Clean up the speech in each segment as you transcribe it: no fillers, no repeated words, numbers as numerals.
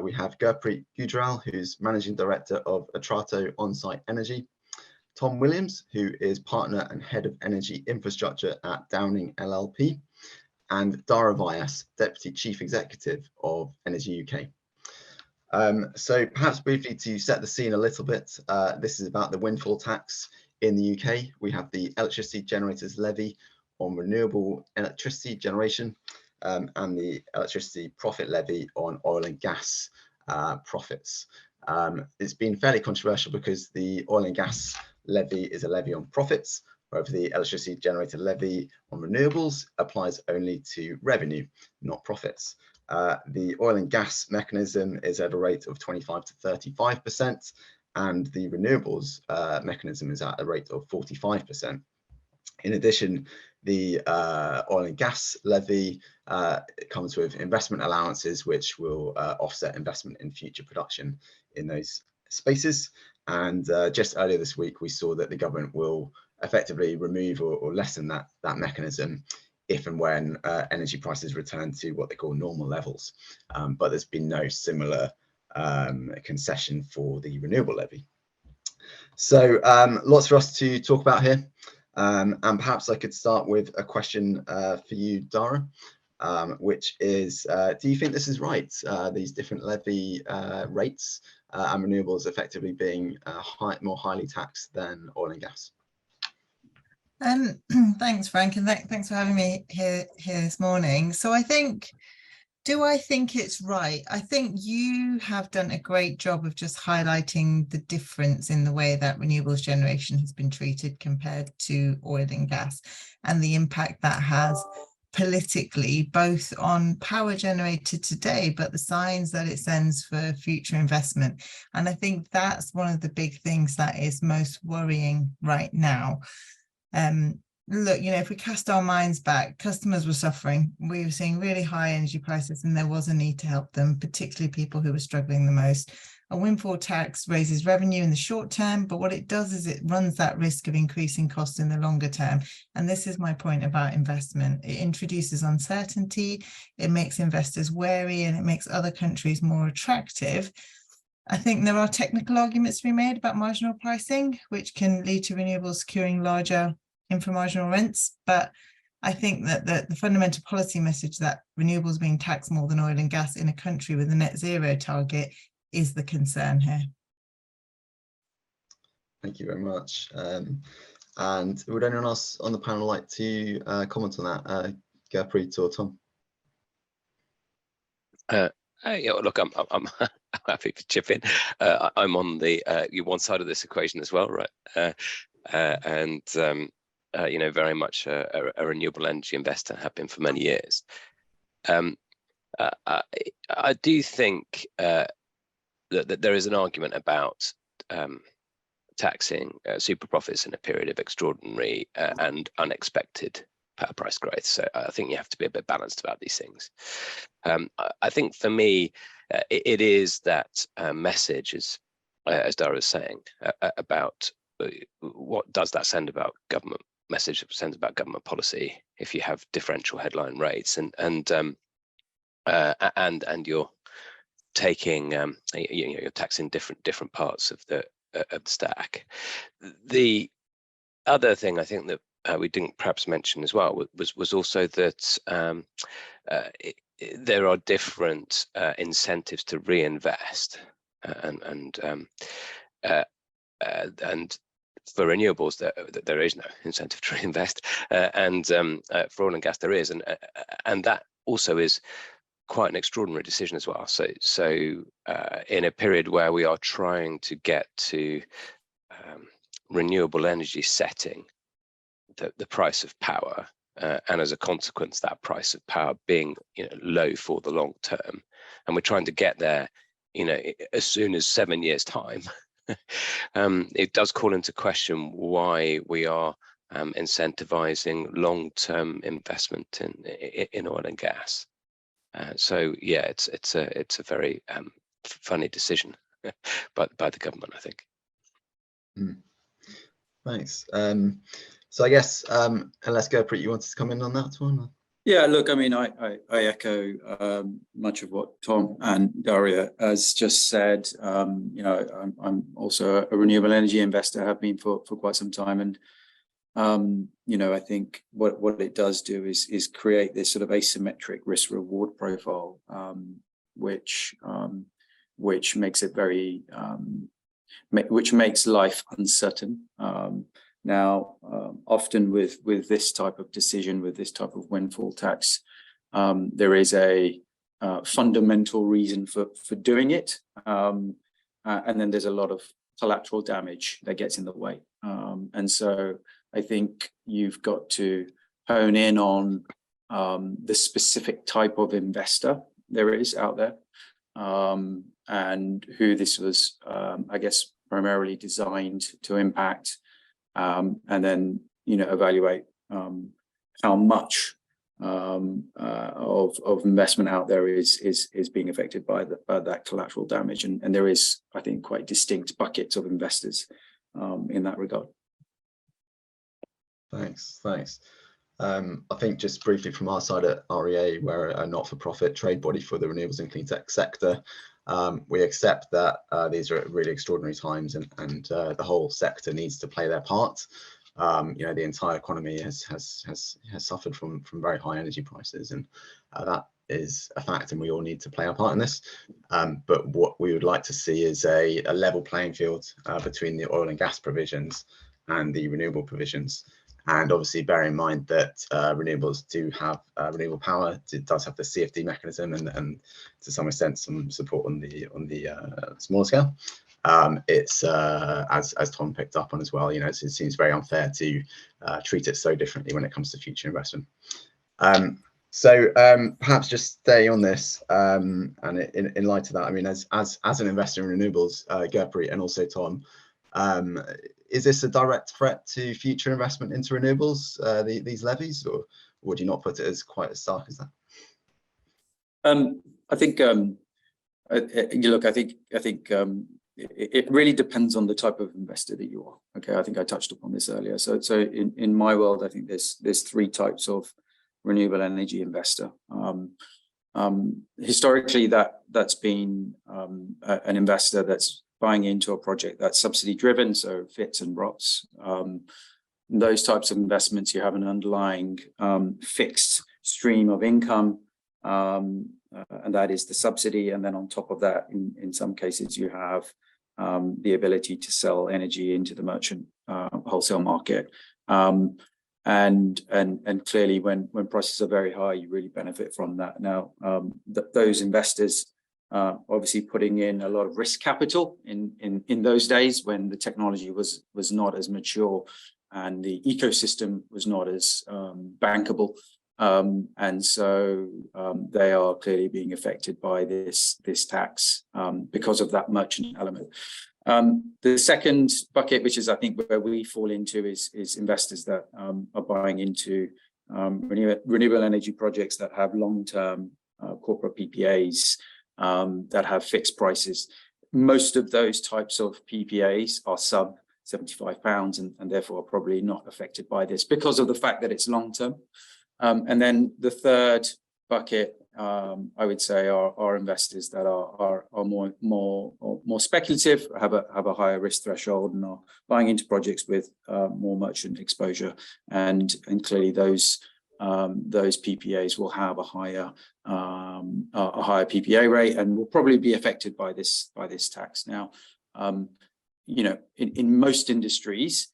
We have Gurpreet Gujral, who's Managing Director of Atrato Onsite Energy, Tom Williams, who is Partner and Head of Energy Infrastructure at Downing LLP, and Dhara Vyas, Deputy Chief Executive of Energy UK. So perhaps briefly to set the scene a little bit, this is about the windfall tax in the UK. We have the electricity generators levy on renewable electricity generation and the electricity profit levy on oil and gas profits. It's been fairly controversial because the oil and gas levy is a levy on profits, whereas the electricity generator levy on renewables applies only to revenue, not profits. The oil and gas mechanism is at a rate of 25 to 35%, and the renewables mechanism is at a rate of 45%. In addition, the oil and gas levy comes with investment allowances, which will offset investment in future production in those spaces. And just earlier this week, we saw that the government will effectively remove or lessen that mechanism if and when energy prices return to what they call normal levels. But there's been no similar concession for the renewable levy. So lots for us to talk about here. And perhaps I could start with a question for you, Dhara, which is, do you think this is right? These different levy rates and renewables effectively being more highly taxed than oil and gas? Thanks, Frank, and thanks for having me here this morning. So do I think it's right? I think you have done a great job of just highlighting the difference in the way that renewables generation has been treated compared to oil and gas, and the impact that has politically, both on power generated today, but the signs that it sends for future investment. And I think that's one of the big things that is most worrying right now. Look, if we cast our minds back, customers were suffering. We were seeing really high energy prices, and there was a need to help them, particularly people who were struggling the most. A windfall tax raises revenue in the short term, but what it does is it runs that risk of increasing costs in the longer term. And this is my point about investment. It introduces uncertainty, it makes investors wary, and it makes other countries more attractive. I think there are technical arguments to be made about marginal pricing, which can lead to renewables securing larger inframarginal rents. But I think that the fundamental policy message that renewables being taxed more than oil and gas in a country with a net zero target is the concern here. Thank you very much. And would anyone else on the panel like to comment on that? Gurpreet or Tom? Yeah, look, I'm happy to chip in. I'm on the one side of this equation as well, right? And very much a renewable energy investor, have been for many years. I do think that there is an argument about taxing super profits in a period of extraordinary and unexpected power price growth. So I think you have to be a bit balanced about these things. I think for me, it is that message, as Dhara was saying, about what does that send about government message, sends about government policy if you have differential headline rates and you're taking you're taxing different parts of the stack. The other thing I think that we didn't perhaps mention as well was also that there are different incentives to reinvest, and for renewables there is no incentive to reinvest, and for oil and gas there is, and that also is quite an extraordinary decision as well. So in a period where we are trying to get to renewable energy setting the price of power, and as a consequence that price of power being low for the long term, and we're trying to get there as soon as 7 years time, it does call into question why we are incentivizing long-term investment in oil and gas. So yeah, it's a very funny decision by the government, I think. Thanks. So I guess unless Gurpreet, you wanted to come in on that one? Yeah, look, I mean, I echo much of what Tom and Daria has just said. You know, I'm also a renewable energy investor, have been for quite some time, and you know, I think what it does do is create this sort of asymmetric risk reward profile, which makes it very which makes life uncertain. Now, often with this type of decision, with this type of windfall tax, there is a fundamental reason for doing it, and then there's a lot of collateral damage that gets in the way. And so I think you've got to hone in on the specific type of investor there is out there, and who this was, I guess, primarily designed to impact. And then, you know, evaluate how much of investment out there is being affected by that collateral damage, and there is, I think, quite distinct buckets of investors in that regard. Thanks. I think just briefly from our side at REA, we're a not-for-profit trade body for the renewables and clean tech sector. We accept that these are really extraordinary times, and the whole sector needs to play their part. You know, the entire economy has suffered from very high energy prices, and that is a fact, and we all need to play our part in this. But what we would like to see is a level playing field between the oil and gas provisions and the renewable provisions. And obviously bear in mind that renewables do have renewable power. It does have the CFD mechanism, and to some extent some support on the smaller scale. It's as Tom picked up on as well, you know, it seems very unfair to treat it so differently when it comes to future investment. So perhaps just stay on this, and in light of that, I mean, as an investor in renewables, Gurpreet and also Tom, is this a direct threat to future investment into renewables, these levies, or would you not put it as quite as stark as that? I think look, I think it really depends on the type of investor that you are. Okay, I think I touched upon this earlier. So in my world, I think there's three types of renewable energy investor. Historically, that's been an investor that's buying into a project that's subsidy driven, so fits and rots. Those types of investments, you have an underlying fixed stream of income, and that is the subsidy. And then on top of that, in some cases, you have the ability to sell energy into the merchant wholesale market. And clearly, when prices are very high, you really benefit from that. Now, those investors obviously putting in a lot of risk capital in those days when the technology was not as mature and the ecosystem was not as bankable, and so they are clearly being affected by this tax because of that merchant element. The second bucket, which is I think where we fall into, is investors that are buying into renewable energy projects that have long-term corporate PPAs that have fixed prices. Most of those types of PPAs are sub £75 and therefore are probably not affected by this because of the fact that it's long-term. And then the third bucket, I would say, are investors that are more speculative, have a higher risk threshold, and are buying into projects with more merchant exposure. And clearly those PPAs will have a higher PPA rate and will probably be affected by this tax. Now, you know, in most industries,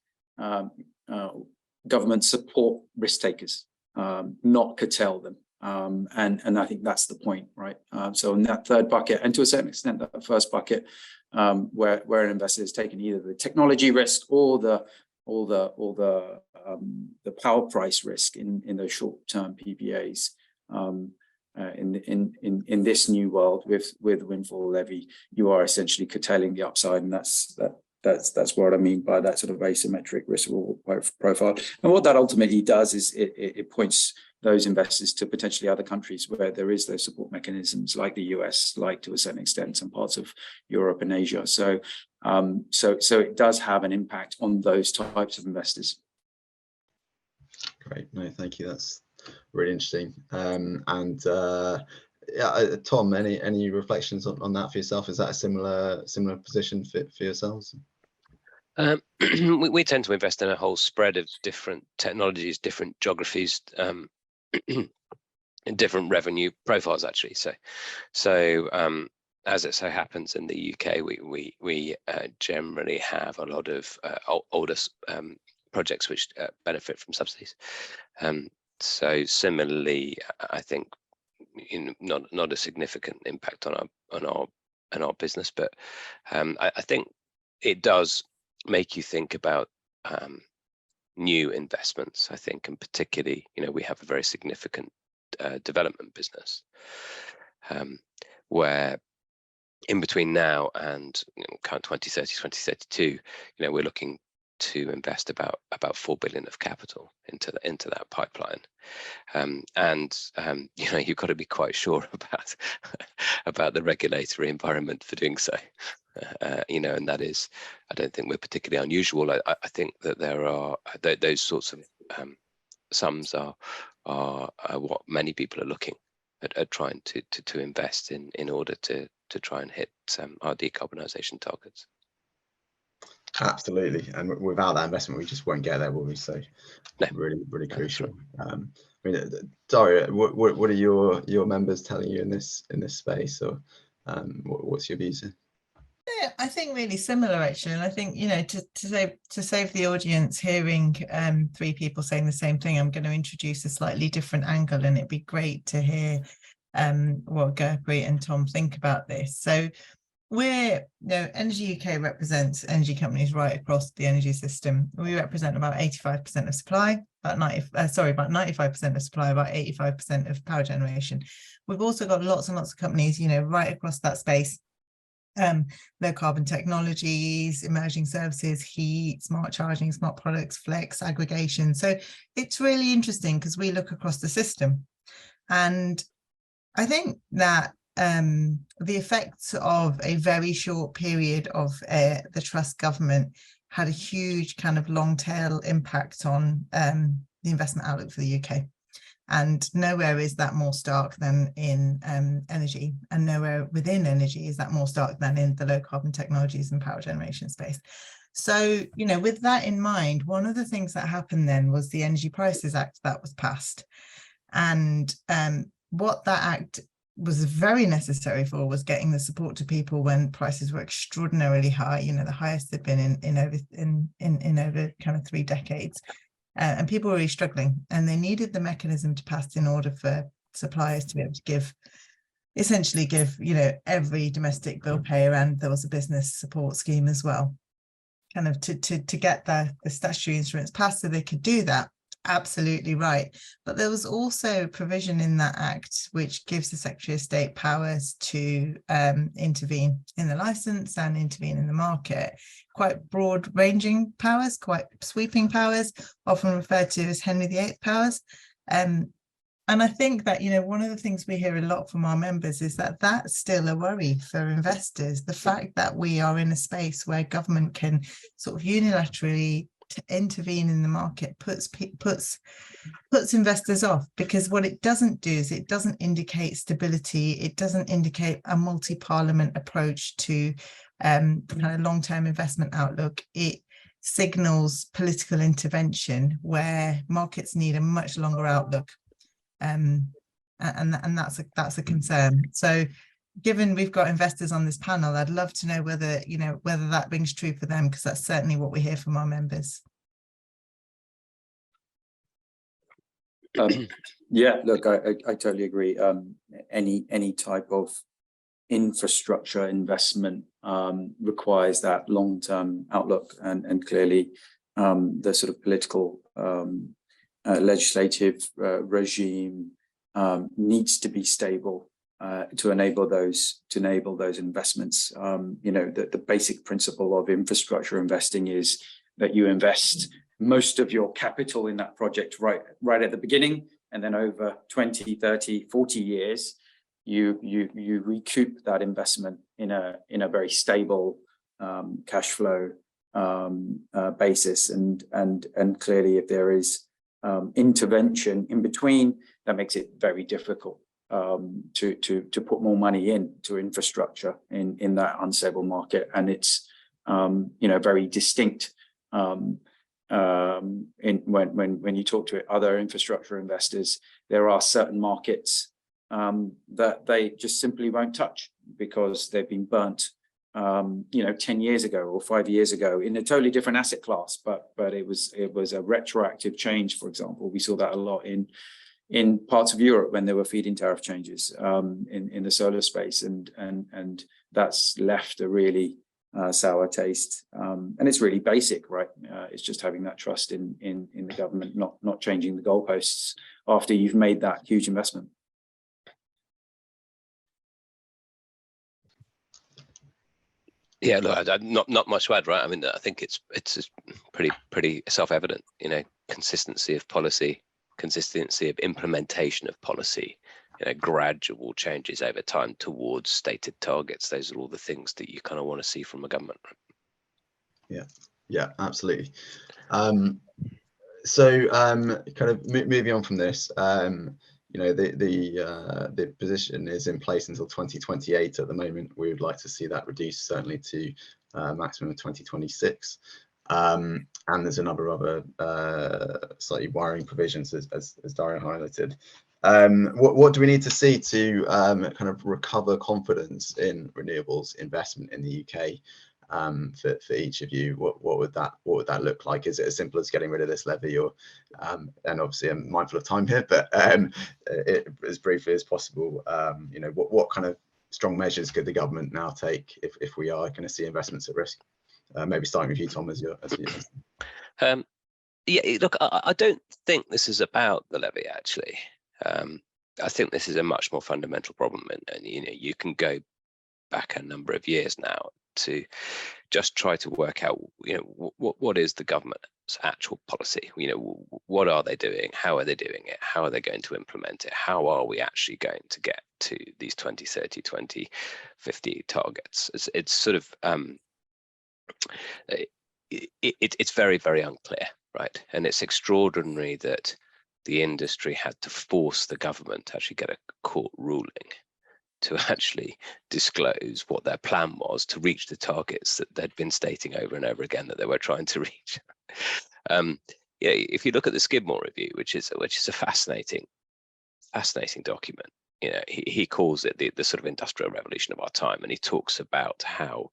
governments support risk takers, not curtail them. And I think that's the point, right? So in that third bucket, and to a certain extent, that first bucket, where an investor has taken either the technology risk or the power price risk in those short-term PPAs, in this new world with windfall levy, you are essentially curtailing the upside, and that's what I mean by that sort of asymmetric risk profile. And what that ultimately does is it points those investors to potentially other countries where there is those support mechanisms, like the US, like to a certain extent some parts of Europe and Asia. So it does have an impact on those types of investors. Great, no, thank you. That's really interesting. Yeah, Tom, any reflections on that for yourself? Is that a similar position for yourselves? We tend to invest in a whole spread of different technologies, different geographies, different revenue profiles, actually. So as it so happens in the UK, we generally have a lot of older projects which benefit from subsidies. So similarly, I think not a significant impact on our business, but I think it does make you think about new investments. I think, and particularly, we have a very significant development business where in between now and kind of 2030, 2032, we're looking to invest about 4 billion of capital into that pipeline, and you've got to be quite sure about the regulatory environment for doing so, and that is, I don't think we're particularly unusual. I think that there are those sorts of sums are what many people are looking at trying to invest in order to try and hit our decarbonisation targets. Absolutely, and without that investment, we just won't get there, will we? So, no, really crucial. Right. I mean, Dhara, what are your members telling you in this space, or what's your views? Yeah, I think really similar, actually. And I think, to save the audience hearing three people saying the same thing, I'm going to introduce a slightly different angle, and it'd be great to hear what Gurpreet and Tom think about this. So Energy UK represents energy companies right across the energy system. We represent about 85% of supply, about 95% of supply, about 85% of power generation. We've also got lots and lots of companies, right across that space. Low carbon technologies, emerging services, heat, smart charging, smart products, flex, aggregation. So it's really interesting because we look across the system. And I think that the effects of a very short period of the Truss government had a huge kind of long tail impact on the investment outlook for the UK. And nowhere is that more stark than in energy, and nowhere within energy is that more stark than in the low carbon technologies and power generation space. So, with that in mind, one of the things that happened then was the Energy Prices Act that was passed. And what that act was very necessary for was getting the support to people when prices were extraordinarily high, the highest they've been in over kind of 3 decades. And people were really struggling, and they needed the mechanism to pass in order for suppliers to be able to essentially give every domestic bill payer, and there was a business support scheme as well, kind of to get the statutory instruments passed so they could do that. Absolutely right. But there was also provision in that act which gives the Secretary of State powers to intervene in the licence and intervene in the market. Quite broad ranging powers, quite sweeping powers, often referred to as Henry VIII powers. And I think that, one of the things we hear a lot from our members is that that's still a worry for investors. The fact that we are in a space where government can sort of unilaterally to intervene in the market puts investors off, because what it doesn't do is it doesn't indicate stability. It doesn't indicate a multi-parliament approach to kind of long-term investment outlook. It signals political intervention where markets need a much longer outlook, and that's a concern. So given we've got investors on this panel, I'd love to know whether that rings true for them, because that's certainly what we hear from our members. Yeah, look, I totally agree. Any type of infrastructure investment requires that long-term outlook, and clearly the sort of political legislative regime needs to be stable to enable those investments. The basic principle of infrastructure investing is that you invest most of your capital in that project right at the beginning, and then over 20, 30, 40 years, you recoup that investment in a very stable cash flow basis. And clearly, if there is intervention in between, that makes it very difficult to put more money into infrastructure in that unstable market. And it's very distinct when you talk to other infrastructure investors. There are certain markets that they just simply won't touch because they've been burnt 10 years ago or 5 years ago in a totally different asset class, but it was a retroactive change. For example, we saw that a lot in parts of Europe when there were feed-in tariff changes in the solar space, and that's left a really sour taste. And it's really basic, right? It's just having that trust in the government, not changing the goalposts after you've made that huge investment. Yeah, look, not much to add, right? I mean, I think it's pretty self-evident. Consistency of policy, consistency of implementation of policy, gradual changes over time towards stated targets. Those are all the things that you kind of want to see from a government. Yeah, absolutely. So kind of moving on from this, the position is in place until 2028 at the moment. We would like to see that reduced certainly to maximum of 2026. And there's a number of other slightly worrying provisions, as Dhara highlighted. What do we need to see to kind of recover confidence in renewables investment in the UK? For each of you, what would that look like? Is it as simple as getting rid of this levy, or and obviously I'm mindful of time here, but as briefly as possible, what kind of strong measures could the government now take if we are going to see investments at risk? Maybe starting with you, Tom, as you. Yeah, look, I don't think this is about the levy, actually. I think this is a much more fundamental problem, and you can go back a number of years now to just try to work out, what is the government's actual policy? What are they doing? How are they doing it? How are they going to implement it? How are we actually going to get to these 2030, 2050 targets? It's sort of it's very, very unclear, right? And it's extraordinary that the industry had to force the government to actually get a court ruling to actually disclose what their plan was to reach the targets that they'd been stating over and over again that they were trying to reach. If you look at the Skidmore Review, which is a fascinating document, he calls it the sort of industrial revolution of our time, and he talks about how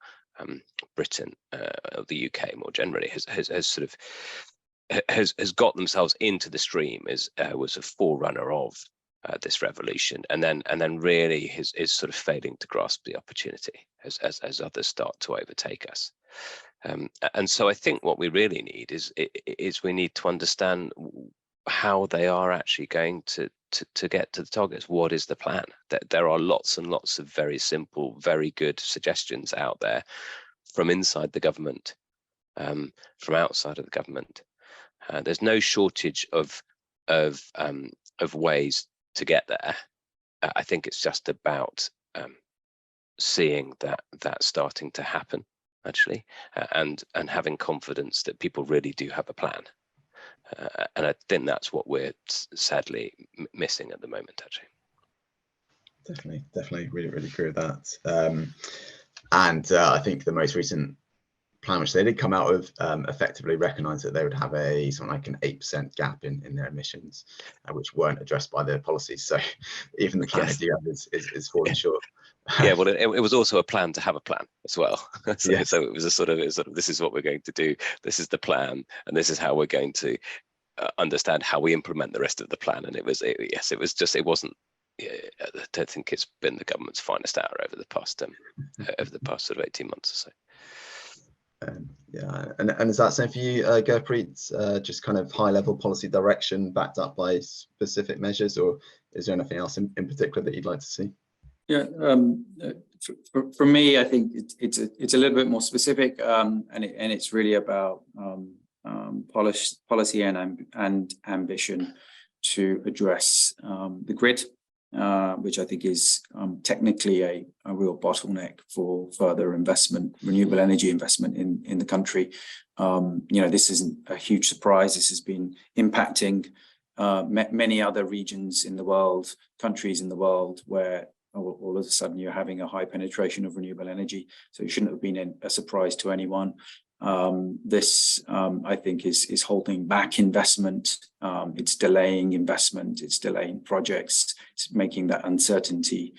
Britain, the UK more generally, has got themselves into the stream as was a forerunner of this revolution, and then really is sort of failing to grasp the opportunity as others start to overtake us. And so I think what we really need is we need to understand how they are actually going to get to the targets. What is the plan? There are lots and lots of very simple, very good suggestions out there from inside the government, from outside of the government. There's no shortage of ways to get there. I think it's just about seeing that starting to happen, actually, and having confidence that people really do have a plan. And I think that's what we're sadly missing at the moment, actually. Definitely, really agree with that. And I think the most recent plan, which they did come out with, effectively recognised that they would have something like an 8% gap in their emissions, which weren't addressed by their policies. So even the plan they do have is falling short. Yeah, well, it was also a plan to have a plan as well. So it was a sort of this is what we're going to do. This is the plan, and this is how we're going to understand how we implement the rest of the plan. And it wasn't. I don't think it's been the government's finest hour over the past sort of 18 months or so. And is that same for you, Gurpreet? Just kind of high-level policy direction backed up by specific measures, or is there anything else in particular that you'd like to see? Yeah, for me, I think it's a little bit more specific, and it's really about policy and ambition to address the grid, which I think is technically a real bottleneck for further investment, renewable energy investment in the country. This isn't a huge surprise. This has been impacting many other regions in the world, countries in the world, where all of a sudden you're having a high penetration of renewable energy. So it shouldn't have been a surprise to anyone. This, I think, is holding back investment. It's delaying investment. It's delaying projects. It's making that uncertainty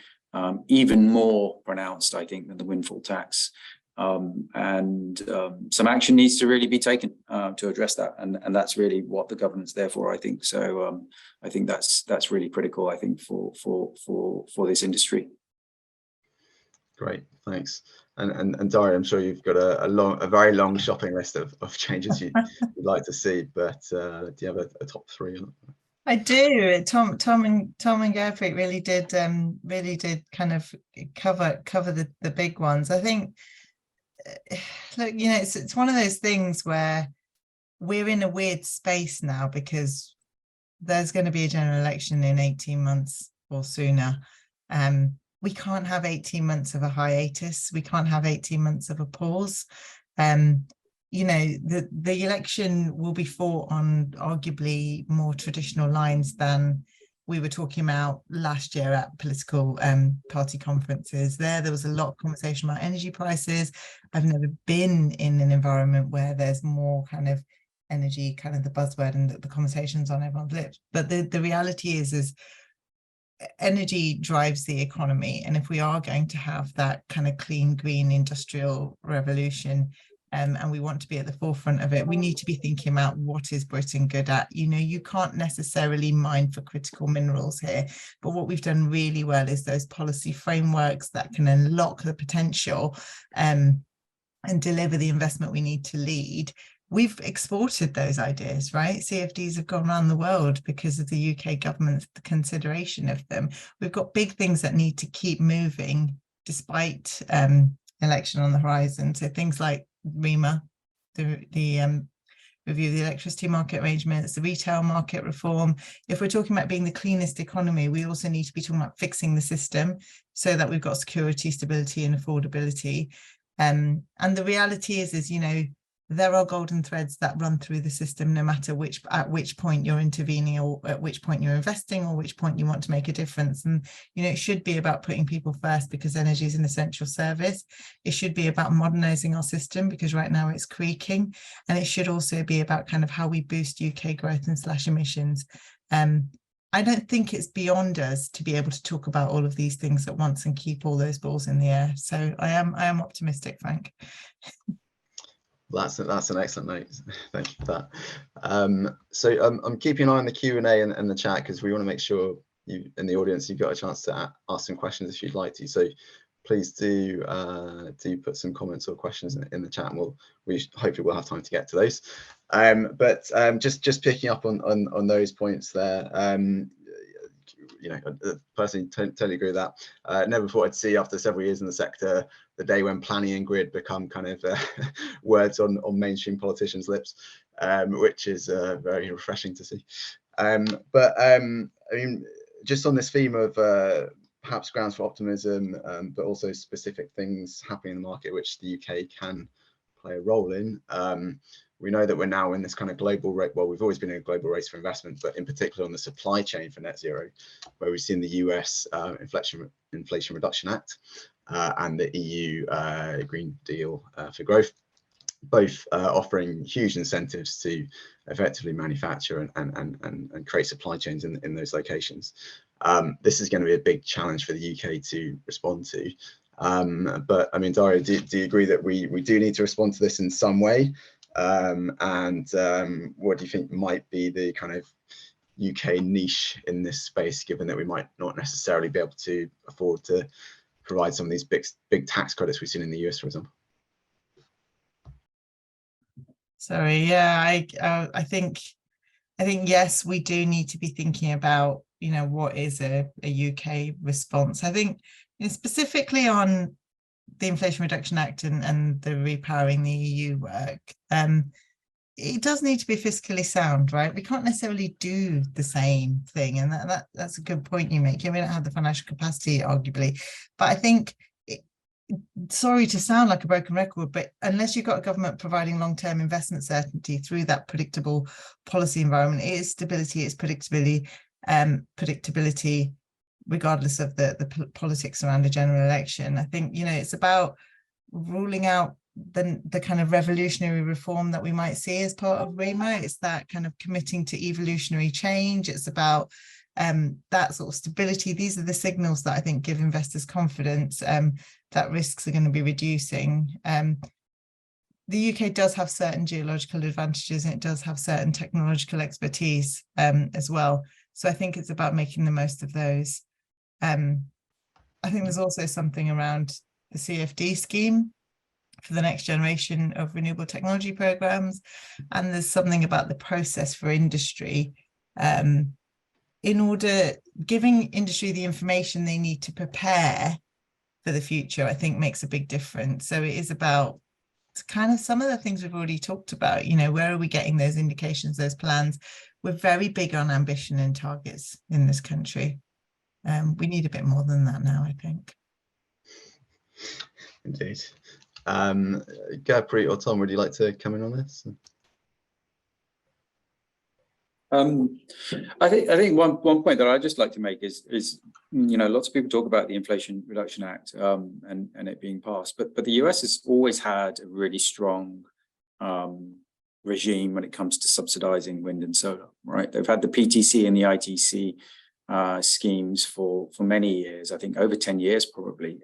even more pronounced, I think, than the windfall tax. Some action needs to really be taken to address that, and that's really what the government's there for, I think. So I think that's really critical, I think, for this industry. Great, thanks. And Dhara, I'm sure you've got a very long shopping list of changes you'd like to see, but do you have a top three? I do. Tom and Gurpreet really did kind of cover the big ones. I think, look, you know, it's one of those things where we're in a weird space now because there's going to be a general election in 18 months or sooner. We can't have 18 months of a hiatus. We can't have 18 months of a pause. You know, the election will be fought on arguably more traditional lines than we were talking about last year at political party conferences. There was a lot of conversation about energy prices. I've never been in an environment where there's more kind of energy, kind of the buzzword, and the conversations on everyone's lips. But the reality is energy drives the economy, and if we are going to have that kind of clean, green industrial revolution, and we want to be at the forefront of it, we need to be thinking about what is Britain good at. You know, you can't necessarily mine for critical minerals here, but what we've done really well is those policy frameworks that can unlock the potential and deliver the investment we need to lead. We've exported those ideas, right? CFDs have gone around the world because of the UK government's consideration of them. We've got big things that need to keep moving despite election on the horizon. So things like REMA, the review of the electricity market arrangements, the retail market reform. If we're talking about being the cleanest economy, we also need to be talking about fixing the system so that we've got security, stability, and affordability. And the reality is, you know, there are golden threads that run through the system, no matter at which point you're intervening, or at which point you're investing, or which point you want to make a difference. And, you know, it should be about putting people first because energy is an essential service. It should be about modernizing our system because right now it's creaking. And it should also be about kind of how we boost UK growth and slash emissions. I don't think it's beyond us to be able to talk about all of these things at once and keep all those balls in the air. So I am optimistic, Frank. That's an excellent note. Thank you for that. So I'm keeping an eye on the Q&A and the chat because we want to make sure you in the audience you've got a chance to ask some questions if you'd like to. So please do put some comments or questions in the chat, and hopefully we'll have time to get to those. But just picking up on those points there. You know, personally totally agree with that. Never thought I'd see after several years in the sector the day when planning and grid become kind of words on mainstream politicians' lips, which is very refreshing to see. But I mean, just on this theme of perhaps grounds for optimism, but also specific things happening in the market which the UK can play a role in. We know that we're now in this kind of global rate. Well, we've always been in a global race for investment, but in particular on the supply chain for net zero, where we've seen the US Inflation Reduction Act and the EU Green Deal for Growth, both offering huge incentives to effectively manufacture and create supply chains in those locations. This is going to be a big challenge for the UK to respond to. But I mean, Dhara, do you agree that we do need to respond to this in some way? And what do you think might be the kind of UK niche in this space, given that we might not necessarily be able to afford to provide some of these big tax credits we've seen in the US, for example? Sorry, yeah, I think yes, we do need to be thinking about, you know, what is a UK response. I think, you know, specifically on the Inflation Reduction Act and the repowering the EU work, it does need to be fiscally sound, right? We can't necessarily do the same thing, and that's a good point you make. We don't have the financial capacity, arguably, but I think sorry to sound like a broken record, but unless you've got a government providing long-term investment certainty through that predictable policy environment, it is stability, it's predictability, regardless of the politics around a general election. I think, you know, it's about ruling out the kind of revolutionary reform that we might see as part of REMA. It's that kind of committing to evolutionary change. It's about that sort of stability. These are the signals that I think give investors confidence that risks are going to be reducing. The UK does have certain geological advantages, and it does have certain technological expertise as well. So I think it's about making the most of those. I think there's also something around the CFD scheme for the next generation of renewable technology programs. And there's something about the process for industry in order, giving industry the information they need to prepare for the future, I think makes a big difference. So it is about kind of some of the things we've already talked about, you know, where are we getting those indications, those plans? We're very big on ambition and targets in this country. We need a bit more than that now, I think. Indeed. Gurpreet or Tom, would you like to come in on this? I think one point that I'd just like to make is you know, lots of people talk about the Inflation Reduction Act and it being passed, but the US has always had a really strong regime when it comes to subsidizing wind and solar, right? They've had the PTC and the ITC schemes for many years, I think over 10 years probably,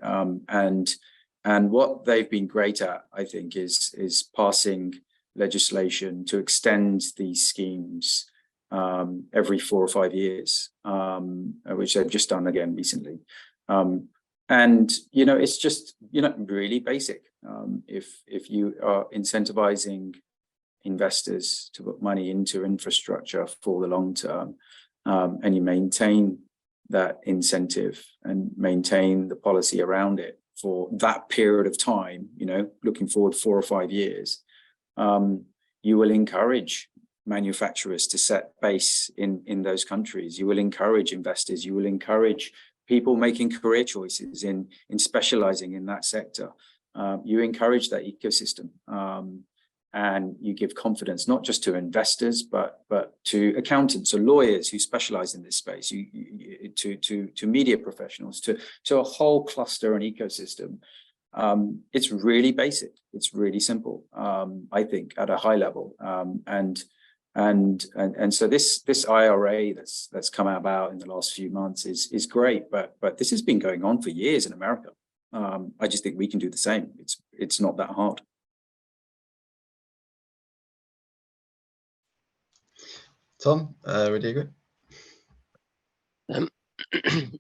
and what they've been great at, I think, is passing legislation to extend these schemes every 4 or 5 years, which they've just done again recently. And, you know, it's just, you know, really basic. If you are incentivizing investors to put money into infrastructure for the long term, and you maintain that incentive and maintain the policy around it for that period of time, you know, looking forward 4 or 5 years, you will encourage manufacturers to set base in those countries. You will encourage investors. You will encourage people making career choices in specializing in that sector. You encourage that ecosystem, and you give confidence not just to investors but to accountants or lawyers who specialize in this space. To media professionals, to a whole cluster and ecosystem. It's really basic. It's really simple. I think at a high level. And so this IRA that's come about in the last few months is great, but this has been going on for years in America. I just think we can do the same. It's not that hard. Tom, would you agree?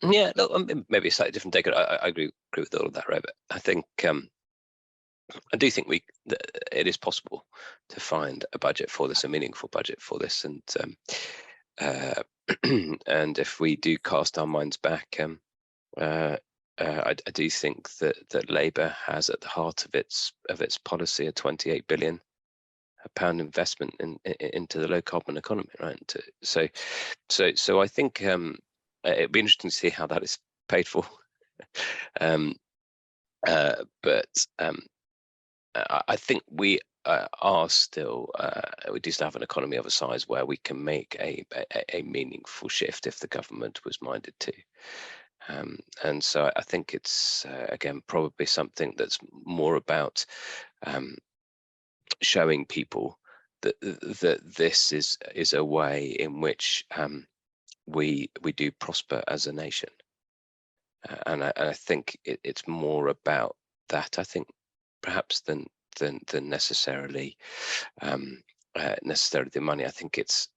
Yeah, look, maybe a slightly different take. I agree with all of that, right? But I think I do think it is possible to find a budget for this, a meaningful budget for this, and and if we do cast our minds back, I do think that Labour has at the heart of its policy a £28 billion investment into the low carbon economy, right? So I think it'd be interesting to see how that is paid for, but I think we are still we do still have an economy of a size where we can make a meaningful shift if the government was minded to. And so I think it's again probably something that's more about showing people that this is a way in which we do prosper as a nation, and I think it's more about that, I think, perhaps than necessarily the money. I think it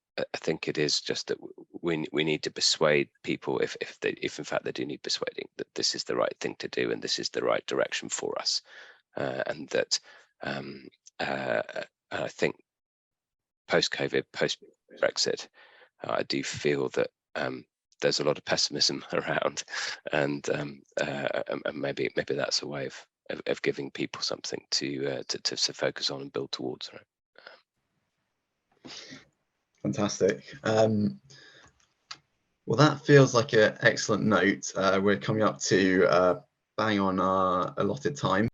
is just that we need to persuade people, if in fact they do need persuading, that this is the right thing to do and this is the right direction for us, and that I think post-COVID, post-Brexit, I do feel that there's a lot of pessimism around, and maybe that's a way of giving people something to focus on and build towards. Right? Fantastic. Well, that feels like an excellent note. We're coming up to bang on our allotted time.